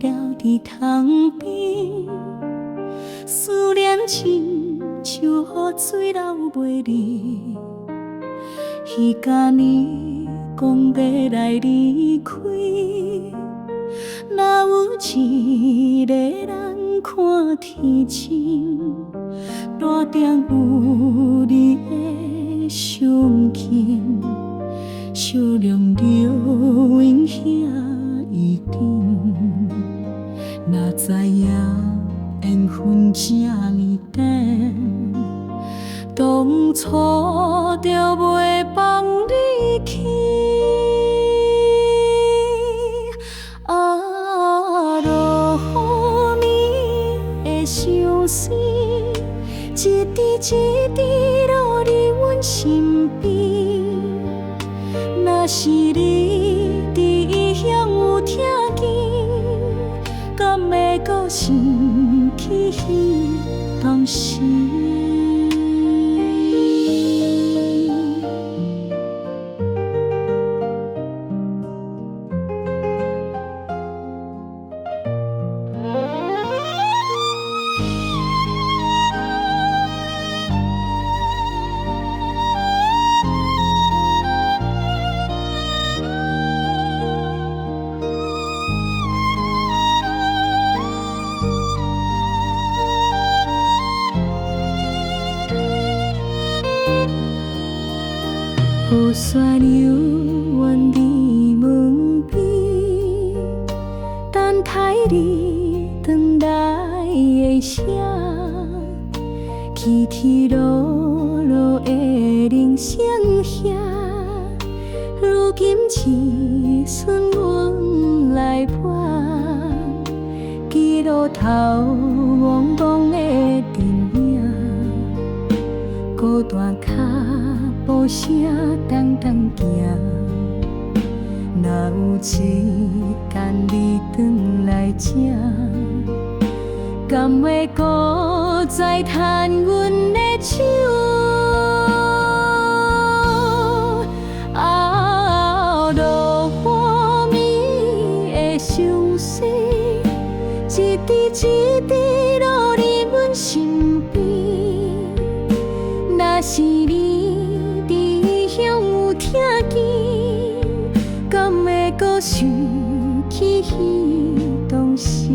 掉伫窗边，思念亲像雨水流袂离。彼天年讲要来离开，哪有一个人看天星，大点有你的相牵，烧亮流云遐一点，哪知影缘分这呢短，当初就袂放你去。落雨暝的相思，一滴一滴落入阮身边。若是你伫异乡有听见，敢会搁想起彼当时？雨伞留阮伫门边，等待你转来的声。起起落落的人生遐，如今一瞬阮来伴，记录头茫茫的电影，孤单脚步声重重行，若有一天你转来这，敢会搁再牵阮的手？落雨暝的相思，一滴一滴落入阮身边。若是你伫异乡有听见，敢会搁想起彼当时？